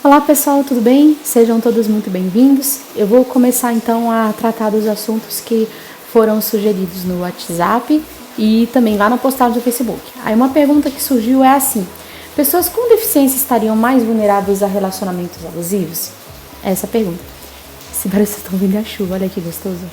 Olá pessoal, tudo bem? Sejam todos muito bem-vindos. Eu vou começar então a tratar dos assuntos que foram sugeridos no WhatsApp e também lá na postagem do Facebook. Aí uma pergunta que surgiu é assim: pessoas com deficiência estariam mais vulneráveis a relacionamentos abusivos? Essa pergunta. Se parece que vocês estão ouvindo a chuva, olha que gostoso.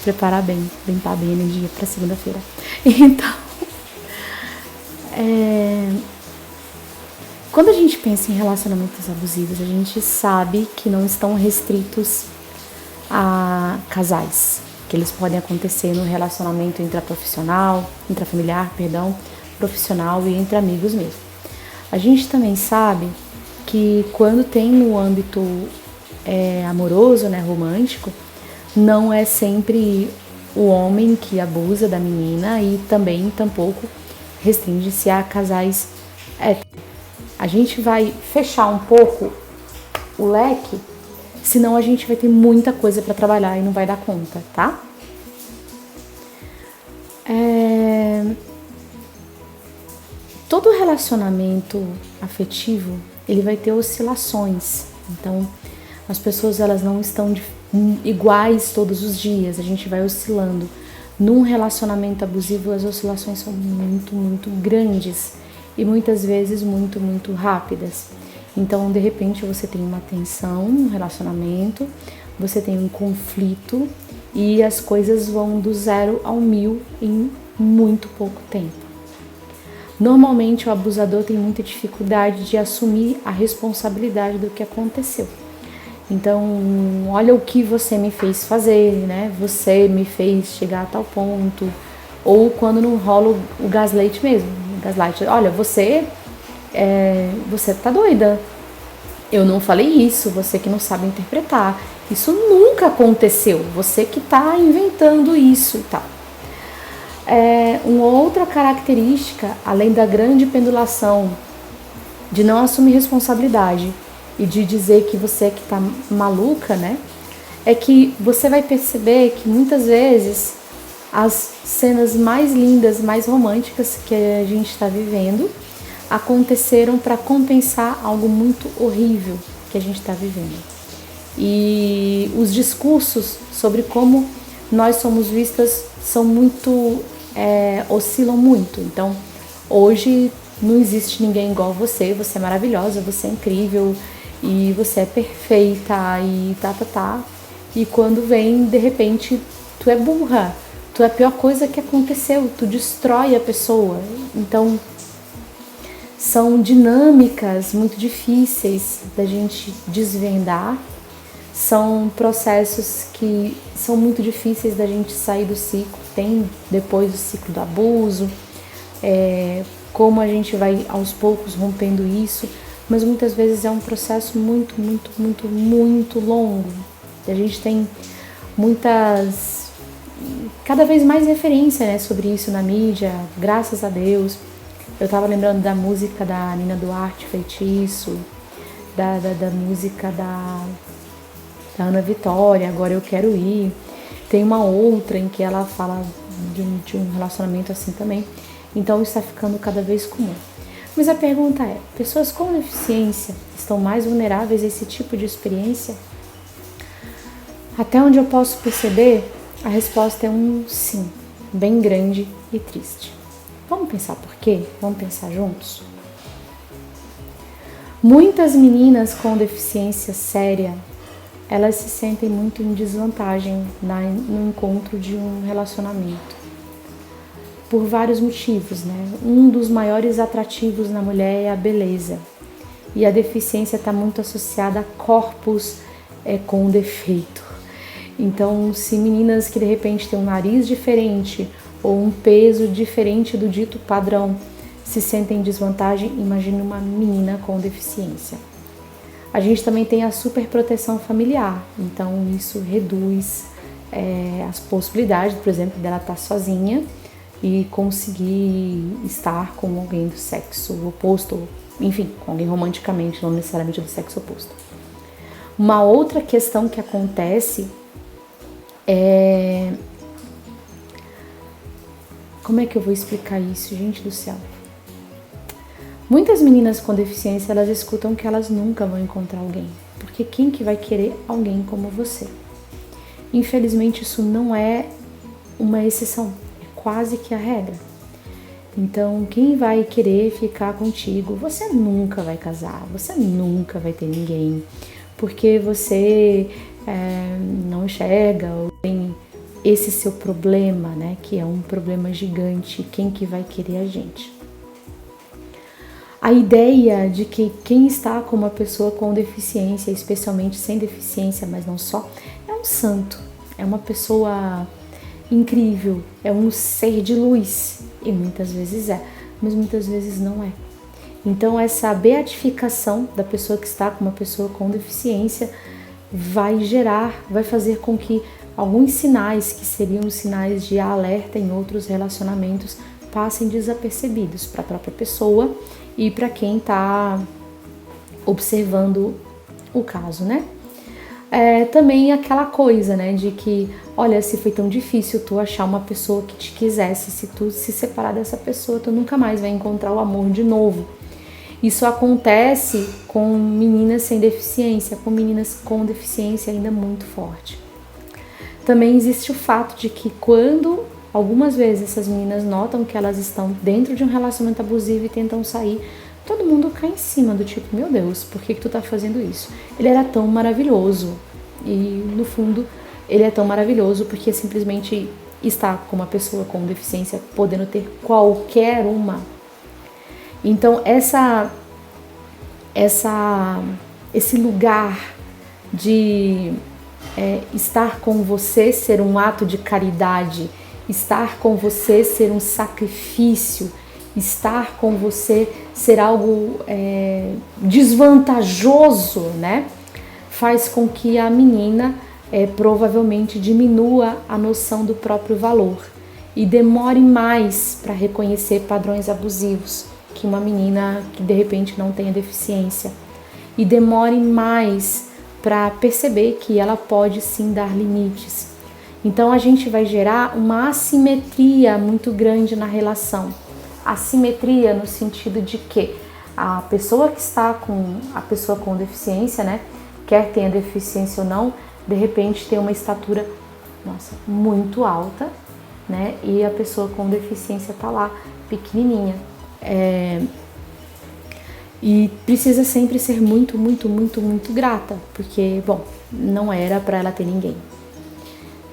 Preparar bem, limpar bem a energia para segunda-feira. Então, quando a gente pensa em relacionamentos abusivos, a gente sabe que não estão restritos a casais, que eles podem acontecer no relacionamento intrafamiliar, profissional e entre amigos mesmo. A gente também sabe que quando tem no âmbito amoroso, né, romântico, não é sempre o homem que abusa da menina e também tampouco restringe-se a casais héteros. A gente vai fechar um pouco o leque, senão a gente vai ter muita coisa para trabalhar e não vai dar conta, tá? Todo relacionamento afetivo, ele vai ter oscilações. Então, as pessoas elas não estão iguais todos os dias, a gente vai oscilando. Num relacionamento abusivo, as oscilações são muito, muito grandes e muitas vezes muito, muito rápidas. Então, de repente, você tem uma tensão no relacionamento, você tem um conflito e as coisas vão do 0 ao 1000 em muito pouco tempo. Normalmente, o abusador tem muita dificuldade de assumir a responsabilidade do que aconteceu. Então, olha o que você me fez fazer, né? Você me fez chegar a tal ponto. Ou quando não rola o gaslight mesmo. Olha, você tá doida. Eu não falei isso, você que não sabe interpretar. Isso nunca aconteceu, você que tá inventando isso e tal. Uma outra característica, além da grande pendulação, de não assumir responsabilidade e de dizer que você é que tá maluca, né? É que você vai perceber que muitas vezes as cenas mais lindas, mais românticas que a gente está vivendo aconteceram para compensar algo muito horrível que a gente está vivendo. E os discursos sobre como nós somos vistas são muito, oscilam muito. Então, hoje não existe ninguém igual você é maravilhosa, você é incrível e você é perfeita e tá. E quando vem, de repente, tu é burra, tu é a pior coisa que aconteceu, tu destrói a pessoa. Então, são dinâmicas muito difíceis da gente desvendar, são processos que são muito difíceis da gente sair do ciclo. Tem depois o ciclo do abuso, como a gente vai aos poucos rompendo isso, mas muitas vezes é um processo muito, muito, muito, muito longo. A gente tem cada vez mais referência, né, sobre isso na mídia, graças a Deus. Eu tava lembrando da música da Nina Duarte, Feitiço, da música da Ana Vitória, Agora Eu Quero Ir. Tem uma outra em que ela fala de um relacionamento assim também. Então isso está ficando cada vez comum. Mas a pergunta é: pessoas com deficiência estão mais vulneráveis a esse tipo de experiência? Até onde eu posso perceber, a resposta é um sim, bem grande e triste. Vamos pensar por quê? Vamos pensar juntos? Muitas meninas com deficiência séria, elas se sentem muito em desvantagem no encontro de um relacionamento. Por vários motivos, né? Um dos maiores atrativos na mulher é a beleza. E a deficiência está muito associada a corpos com defeito. Então, se meninas que de repente têm um nariz diferente ou um peso diferente do dito padrão se sentem em desvantagem, imagine uma menina com deficiência. A gente também tem a superproteção familiar, então isso reduz as possibilidades, por exemplo, dela estar sozinha e conseguir estar com alguém do sexo oposto, enfim, com alguém romanticamente, não necessariamente do sexo oposto. Uma outra questão que acontece como é que eu vou explicar isso, gente do céu? Muitas meninas com deficiência, elas escutam que elas nunca vão encontrar alguém, porque quem que vai querer alguém como você? Infelizmente, isso não é uma exceção, é quase que a regra. Então, quem vai querer ficar contigo, você nunca vai casar, você nunca vai ter ninguém, porque você não enxerga ou tem esse seu problema, né, que é um problema gigante, quem que vai querer a gente? A ideia de que quem está com uma pessoa com deficiência, especialmente sem deficiência, mas não só, é um santo, é uma pessoa incrível, é um ser de luz, e muitas vezes é, mas muitas vezes não é. Então essa beatificação da pessoa que está com uma pessoa com deficiência vai fazer com que alguns sinais que seriam sinais de alerta em outros relacionamentos passem desapercebidos para a própria pessoa e para quem está observando o caso, né? Também aquela coisa, né, de que, olha, se foi tão difícil tu achar uma pessoa que te quisesse, se tu se separar dessa pessoa, tu nunca mais vai encontrar o amor de novo. Isso acontece com meninas sem deficiência, com meninas com deficiência ainda muito forte. Também existe o fato de que quando algumas vezes essas meninas notam que elas estão dentro de um relacionamento abusivo e tentam sair, todo mundo cai em cima do tipo, meu Deus, por que tu tá fazendo isso? Ele era tão maravilhoso. E no fundo, ele é tão maravilhoso porque simplesmente está com uma pessoa com deficiência podendo ter qualquer uma. Então esse lugar de estar com você ser um ato de caridade, estar com você ser um sacrifício, estar com você ser algo desvantajoso, né? Faz com que a menina provavelmente diminua a noção do próprio valor e demore mais para reconhecer padrões abusivos que uma menina que de repente não tenha deficiência, e demore mais para perceber que ela pode sim dar limites. Então a gente vai gerar uma assimetria muito grande na relação. Assimetria no sentido de que a pessoa que está com a pessoa com deficiência, né, quer tenha deficiência ou não, de repente tem uma estatura, muito alta, né, e a pessoa com deficiência tá lá pequenininha. E precisa sempre ser muito, muito, muito, muito grata, porque, não era para ela ter ninguém,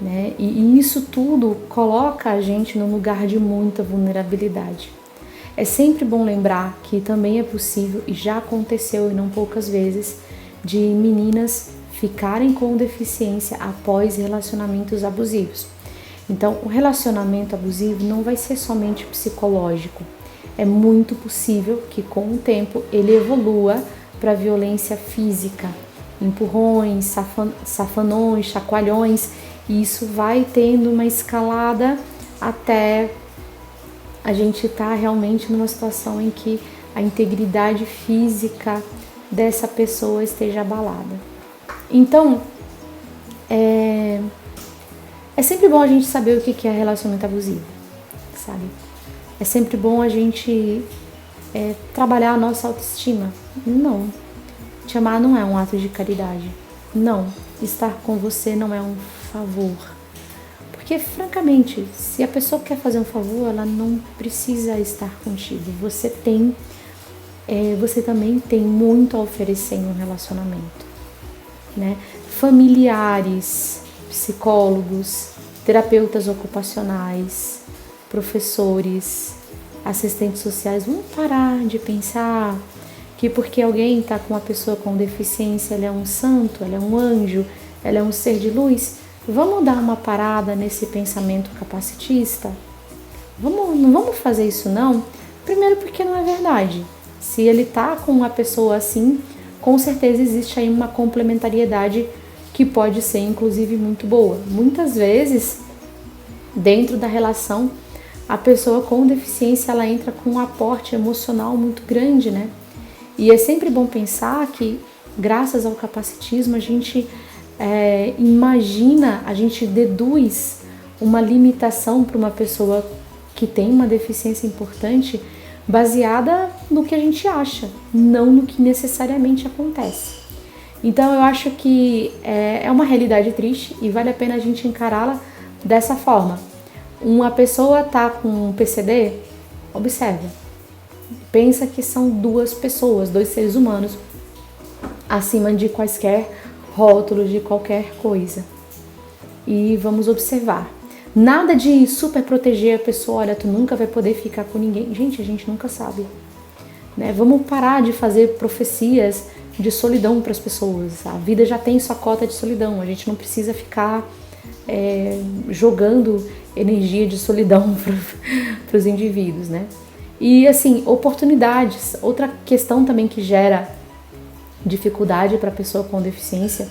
né? E isso tudo coloca a gente num lugar de muita vulnerabilidade. É sempre bom lembrar que também é possível, e já aconteceu e não poucas vezes, de meninas ficarem com deficiência após relacionamentos abusivos. Então, o relacionamento abusivo não vai ser somente psicológico. É muito possível que com o tempo ele evolua para violência física, empurrões, safanões, chacoalhões, e isso vai tendo uma escalada até a gente estar realmente numa situação em que a integridade física dessa pessoa esteja abalada. Então, é sempre bom a gente saber o que é relacionamento abusivo, sabe? É sempre bom a gente trabalhar a nossa autoestima. Não, te amar não é um ato de caridade. Não, estar com você não é um favor. Porque, francamente, se a pessoa quer fazer um favor, ela não precisa estar contigo. Você também tem muito a oferecer em um relacionamento, né? Familiares, psicólogos, terapeutas ocupacionais, professores, assistentes sociais, vamos parar de pensar que porque alguém está com uma pessoa com deficiência, ela é um santo, ela é um anjo, ela é um ser de luz. Vamos dar uma parada nesse pensamento capacitista? Não vamos fazer isso não? Primeiro porque não é verdade. Se ele está com uma pessoa assim, com certeza existe aí uma complementariedade que pode ser inclusive muito boa. Muitas vezes, dentro da relação, a pessoa com deficiência ela entra com um aporte emocional muito grande, né? E é sempre bom pensar que, graças ao capacitismo, a gente imagina, a gente deduz uma limitação para uma pessoa que tem uma deficiência importante baseada no que a gente acha, não no que necessariamente acontece. Então eu acho que é uma realidade triste e vale a pena a gente encará-la dessa forma. Uma pessoa tá com um PCD, observa, pensa que são duas pessoas, dois seres humanos, acima de quaisquer rótulos de qualquer coisa. E vamos observar. Nada de super proteger a pessoa, olha, tu nunca vai poder ficar com ninguém. Gente, a gente nunca sabe. Né? Vamos parar de fazer profecias de solidão para as pessoas. A vida já tem sua cota de solidão, a gente não precisa ficar jogando energia de solidão para os indivíduos, né? E assim, oportunidades. Outra questão também que gera dificuldade para a pessoa com deficiência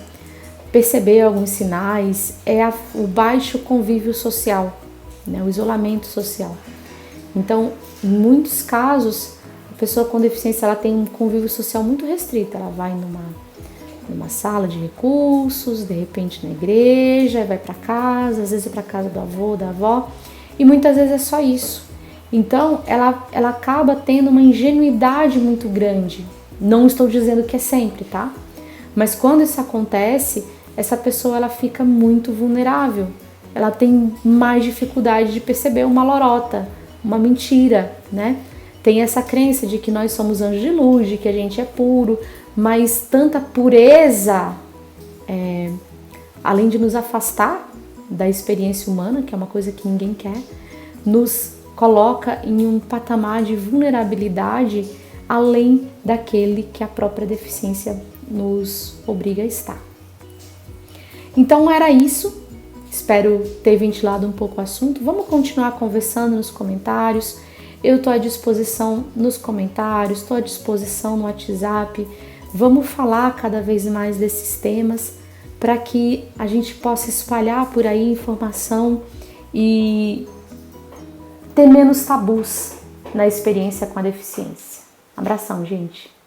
perceber alguns sinais é o baixo convívio social, né? O isolamento social. Então, em muitos casos, a pessoa com deficiência ela tem um convívio social muito restrito. Ela vai numa sala de recursos, de repente na igreja, vai para casa, às vezes é para casa do avô, da avó, e muitas vezes é só isso. Então, ela acaba tendo uma ingenuidade muito grande. Não estou dizendo que é sempre, tá? Mas quando isso acontece, essa pessoa ela fica muito vulnerável. Ela tem mais dificuldade de perceber uma lorota, uma mentira, né? Tem essa crença de que nós somos anjos de luz, de que a gente é puro, mas tanta pureza, além de nos afastar da experiência humana, que é uma coisa que ninguém quer, nos coloca em um patamar de vulnerabilidade além daquele que a própria deficiência nos obriga a estar. Então era isso, espero ter ventilado um pouco o assunto. Vamos continuar conversando nos comentários. Eu estou à disposição nos comentários, estou à disposição no WhatsApp. Vamos falar cada vez mais desses temas para que a gente possa espalhar por aí informação e ter menos tabus na experiência com a deficiência. Abração, gente!